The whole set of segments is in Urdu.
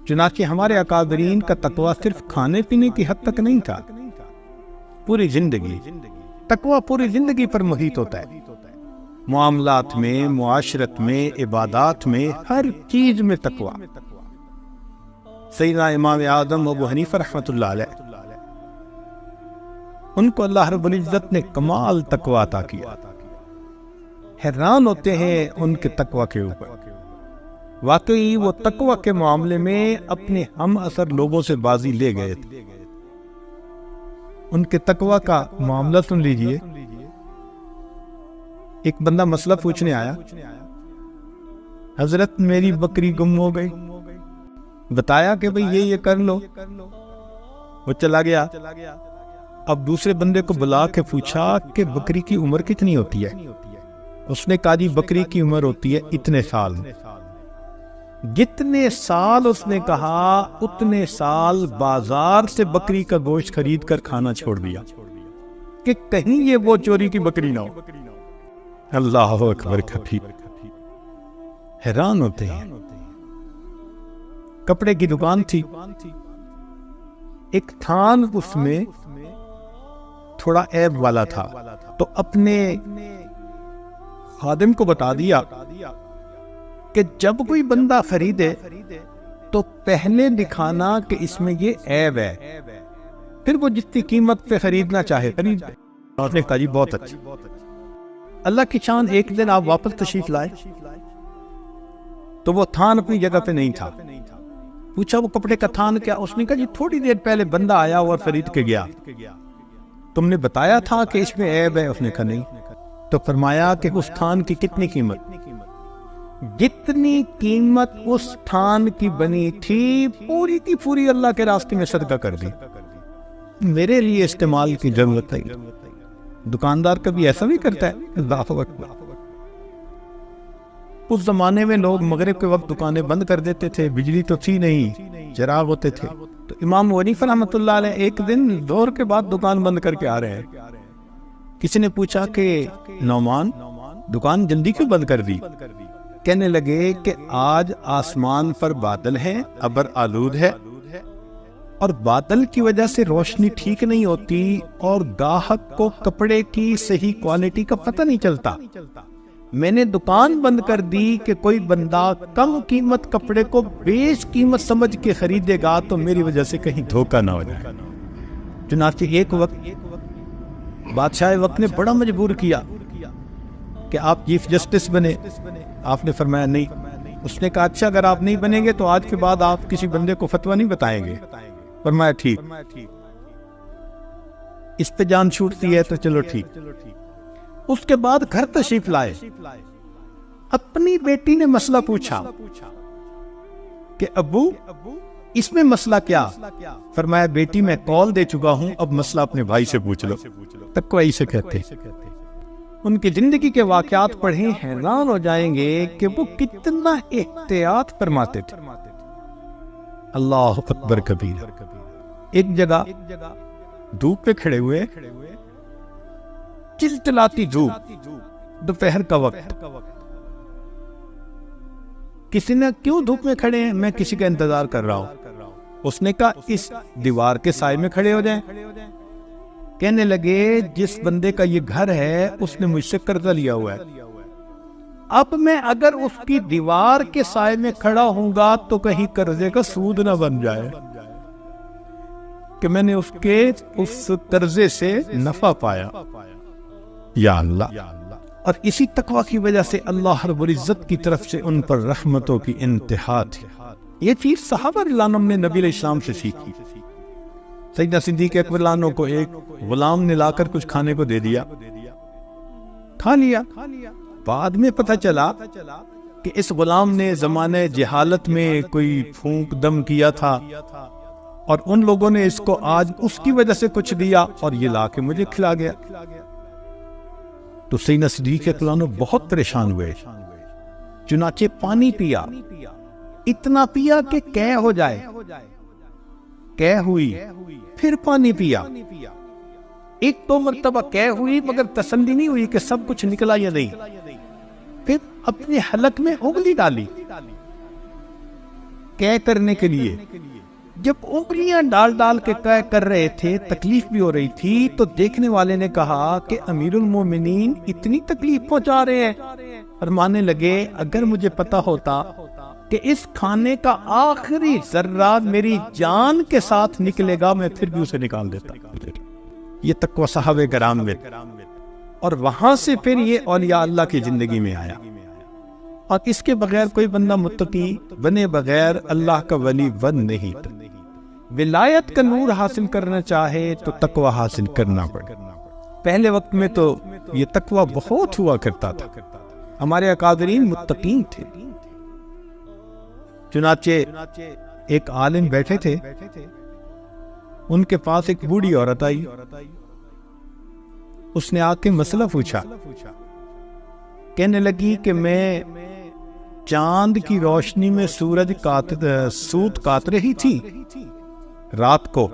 چنانچہ ہمارے اکابرین کا تقویٰ صرف کھانے پینے کی حد تک نہیں تھا، پوری زندگی، تقویٰ پوری زندگی پر محیط ہوتا ہے، معاملات میں، معاشرت میں، عبادات میں، ہر چیز میں تقویٰ۔ سیدنا امام اعظم ابو حنیفہ رحمۃ اللہ علیہ، ان کو اللہ رب العزت نے کمال تقویٰ عطا کیا، حیران ہوتے ہیں ان کے تقویٰ کے اوپر۔ واقعی وہ تقویٰ کے معاملے میں اپنے ہم اثر لوگوں سے بازی لے گئے تھے۔ ان کے تقویٰ کا معاملہ سن لیجئے۔ ایک بندہ مسئلہ پوچھنے آیا، حضرت میری بکری گم ہو گئی، بتایا کہ بھئی یہ کر لو، وہ چلا گیا۔ اب دوسرے بندے کو بلا کے پوچھا کہ بکری کی عمر کتنی ہوتی ہے؟ اس نے کہا جی بکری کی عمر ہوتی ہے اتنے سال۔ جتنے سال اس نے کہا اتنے سال بازار سے بکری کا گوشت خرید کر کھانا چھوڑ دیا کہ کہیں یہ وہ چوری کی بکری نہ ہو۔ اللہ اکبر کبیر، حیران ہوتے ہیں۔ کپڑے کی دکان تھی، ایک تھان اس میں تھوڑا عیب والا تھا، تو اپنے خادم کو بتا دیا کہ جب کوئی بندہ خریدے تو پہلے دکھانا کہ اس میں یہ عیب ہے، پھر وہ جتنی قیمت پہ خریدنا چاہے خرید لے۔ آپ نے کہا جی بہت اچھا۔ اللہ کی شان، ایک دن آپ واپس تشریف لائے تو وہ تھان اپنی جگہ پہ نہیں تھا۔ پوچھا وہ کپڑے کا تھان کیا؟ اس نے کہا جی تھوڑی دیر پہلے بندہ آیا اور خرید کے گیا، تم نے بتایا تھا کہ اس میں عیب ہے؟ اس نے کہا نہیں۔ تو فرمایا کہ اس تھان کی کتنی قیمت؟ جتنی قیمت اس تھان کی بنی تھی پوری کی پوری اللہ کے راستے میں صدقہ کر دی، میرے لیے استعمال کی ضرورت نہیں۔ دکاندار کبھی ایسا بھی کرتا ہے؟ اللہ اکبر۔ اس زمانے میں لوگ مغرب کے وقت دکانیں بند کر دیتے تھے، بجلی تو تھی نہیں، چراغ ہوتے تھے۔ تو امام حنیفہ رحمۃ اللہ علیہ ایک دن ظہر کے بعد دکان بند کر کے آ رہے ہیں۔ کسی نے پوچھا کہ نعمان دکان جلدی کیوں بند کر دی؟ کہنے لگے کہ آج آسمان پر بادل ہیں، ابر آلود ہے، اور بادل کی وجہ سے روشنی ٹھیک نہیں ہوتی اور گاہک کو کپڑے کی صحیح کوالٹی کا پتہ نہیں چلتا۔ میں نے دکان بند کر دی کہ کوئی بندہ کم قیمت کپڑے کو بیش قیمت سمجھ کے خریدے گا تو میری وجہ سے کہیں دھوکہ نہ ہو جائے۔ چنانچہ ایک وقت بادشاہ وقت نے بڑا مجبور کیا کہ آپ چیف جسٹس بنے۔ آپ نے فرمایا نہیں۔ اس نے کہا اچھا اگر آپ نہیں بنیں گے تو آج کے بعد آپ کسی بندے کو فتویٰ نہیں بتائیں گے۔ فرمایا ٹھیک، اس پہ جان چھوٹتی ہے تو چلو ٹھیک۔ اس کے بعد گھر تشریف لائے، اپنی بیٹی نے مسئلہ پوچھا کہ ابو اس میں مسئلہ کیا؟ فرمایا بیٹی میں قول دے چکا ہوں، اب مسئلہ اپنے بھائی سے پوچھ لو۔ تقوی اسے کہتے ہیں۔ ان کی زندگی کے واقعات پڑھیں، حیران ہو جائیں گے کہ وہ کتنا احتیاط فرماتے تھے۔ اللہ اکبر کبیر۔ ایک جگہ دھوپ پہ کھڑے ہوئے، چلچلاتی دھوپ، دوپہر کا وقت۔ کسی نے کیوں دھوپ میں کھڑے ہیں؟ میں کسی کا انتظار کر رہا ہوں۔ اس نے کہا اس دیوار کے سائے میں کھڑے ہو جائیں۔ کہنے لگے جس بندے کا یہ گھر ہے اس نے مجھ سے قرضہ لیا ہوا ہے، اب میں اگر اس کی دیوار کے سائے میں کھڑا ہوں گا تو کہیں قرضے کا سود نہ بن جائے کہ میں نے اس کے اس قرضے سے نفع پایا۔ یا اللہ۔ اور اسی تقوی کی وجہ سے اللہ رب العزت کی طرف سے ان پر رحمتوں کی انتہا تھی۔ یہ چیز صحابہ رضی اللہ عنہم نے نبی علیہ السلام سے سیکھی۔ سیدنا صدیق اکبر رضی اللہ عنہ کو ایک غلام نے لا کر کچھ کھانے کو دے دیا، کھا لیا۔ بعد میں پتہ چلا کہ اس غلام نے زمانہ جہالت میں کوئی پھونک دم کیا تھا اور ان لوگوں نے اس کو آج اس کی وجہ سے کچھ دیا اور یہ لا کے مجھے کھلا گیا۔ تو سیدنا صدیق اکبر رضی اللہ عنہ بہت پریشان ہوئے، چنانچہ پانی پیا، اتنا پیا کہ قے ہو جائے، قے ہوئی، پھر پانی پیا، ایک دو مرتبہ قے ہوئی مگر تسلی نہیں ہوئی کہ سب کچھ نکلا یا نہیں، پھر اپنے حلق میں انگلی ڈالی، قے کرنے کے لیے جب انگلیاں ڈال ڈال کے قے کر رہے تھے، تکلیف بھی ہو رہی تھی، تو دیکھنے والے نے کہا کہ امیر المومنین اتنی تکلیف پہنچا رہے ہیں۔ فرمانے لگے اگر مجھے پتا ہوتا کہ اس کھانے کا آخری ذرہ میری جان کے ساتھ نکلے گا، میں پھر بھی اسے نکال دیتا۔ یہ تقوی صحابہ کرام میں، اور وہاں سے پھر یہ اولیاء اللہ کی زندگی میں آیا۔ اور اس کے بغیر کوئی بندہ متقی بنے بغیر اللہ کا ولی بن نہیں۔ ولایت کا نور حاصل کرنا چاہے تو تقوی حاصل کرنا پڑے۔ پہلے وقت میں تو یہ تقوی بہت ہوا کرتا تھا، ہمارے اکابرین متقین تھے۔ چنانچہ ایک عالم بیٹھے تھے، ان کے پاس ایک بوڑھی عورت آئی، اس نے آ کے مسئلہ پوچھا، کہنے لگی کہ میں چاند کی روشنی میں سورج سوت کاٹ رہی تھی، رات کو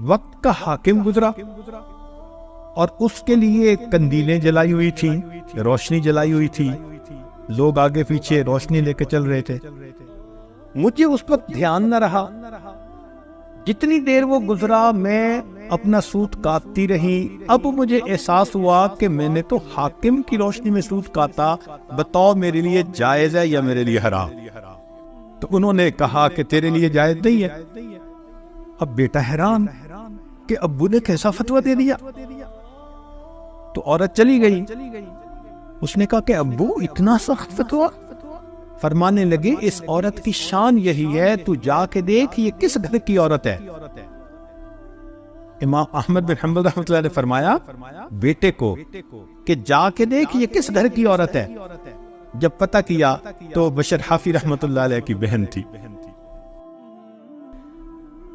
وقت کا حاکم گزرا اور اس کے لیے قندیلیں جلائی ہوئی تھی، روشنی جلائی ہوئی تھی، لوگ آگے پیچھے روشنی لے کے چل رہے تھے۔ مجھے اس وقت دھیان نہ رہا، جتنی دیر وہ گزرا میں اپنا سوت کاٹتی رہی۔ اب مجھے احساس ہوا کہ میں نے تو حاکم کی روشنی میں سوت کاٹا، بتاؤ میرے لیے جائز ہے یا میرے لیے حرام؟ تو انہوں نے کہا کہ تیرے لیے جائز نہیں ہے۔ اب بیٹا حیران کہ ابو نے کیسا فتویٰ دے دیا، تو عورت چلی گئی۔ اس نے کہا کہ ابو اتنا سخت فتویٰ؟ فرمانے لگے اس عورت کی شان یہی ہے، تو جا کے دیکھ یہ کس گھر کی عورت ہے۔ امام احمد بن حنبل رحمۃ اللہ نے فرمایا بیٹے کو کہ جا کے دیکھ یہ کس گھر کی عورت ہے۔ جب پتہ کیا تو بشر حافی رحمۃ اللہ علیہ کی بہن تھی۔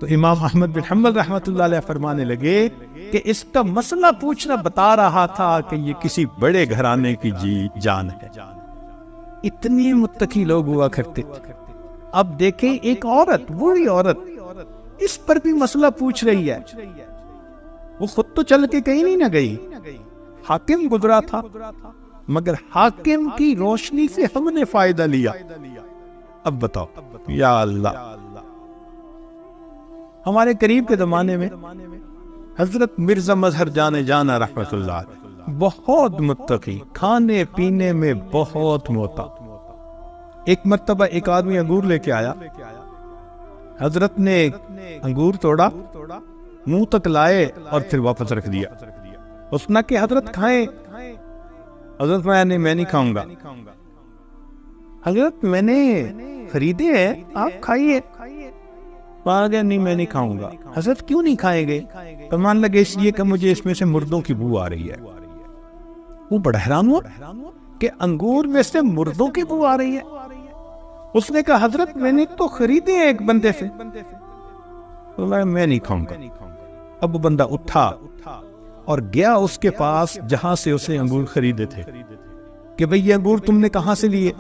تو امام احمد بن حنبل رحمۃ اللہ علیہ فرمانے لگے کہ اس کا مسئلہ پوچھنا بتا رہا تھا کہ یہ کسی بڑے گھرانے کی جان ہے۔ اتنی متقی لوگ ہوا کرتے تھے۔ اب دیکھیں ایک عورت، بوڑھی عورت، اس پر بھی مسئلہ پوچھ رہی ہے۔ وہ خود تو چل کے کہیں نہیں نہ گئی، حاکم گزرا تھا، مگر حاکم کی روشنی سے ہم نے فائدہ لیا۔ اب بتاؤ یا اللہ۔ ہمارے قریب کے زمانے میں حضرت مرزا مظہر جانا رحمت اللہ علیہ بہت متقی، کھانے پینے میں بہت محتاط۔ ایک مرتبہ ایک آدمی انگور لے کے آیا، حضرت نے انگور توڑا، منہ تک لائے اور پھر واپس رکھ دیا۔ اس نے کہ حضرت کھائیں، حضرت میں نہیں کھاؤں گا۔ حضرت میں نے خریدے ہیں، آپ کھائیے۔ نہیں میں نہیں کھاؤں گا۔ حضرت کیوں نہیں کھائیں گے؟ فرمان لگے اس لیے کہ مجھے اس میں سے مردوں کی بو آ رہی ہے۔ وہ بڑا حیران ہوا کہ انگور میں سے مردوں کی بو آ رہی ہے۔ اس نے کہا حضرت میں نے تو خریدے ہیں ایک بندے سے، میں نہیں کھاؤں گا۔ اب وہ بندہ اٹھا اور گیا اس کے پاس جہاں سے اسے انگور خریدے تھے کہ بھئی یہ انگور تم نے کہاں سے لیے؟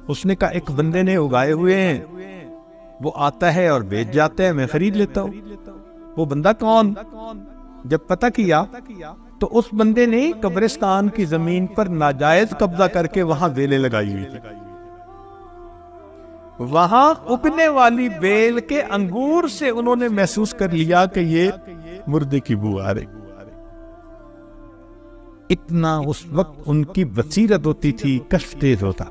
اس نے کہا ایک بندے نے اگائے ہوئے ہیں، وہ آتا ہے اور بیچ جاتا ہے، میں خرید لیتا ہوں۔ وہ بندہ کون؟ جب پتہ کیا تو اس بندے نے قبرستان کی زمین پر ناجائز قبضہ کر کے وہاں بیلیں لگائی ہوئی تھی۔ وہاں اگنے والی بیل کے انگور سے انہوں نے محسوس کر لیا کہ یہ مردے کی بو آ رہی۔ اتنا اس وقت ان کی بصیرت ہوتی تھی، کشف تیز ہوتا۔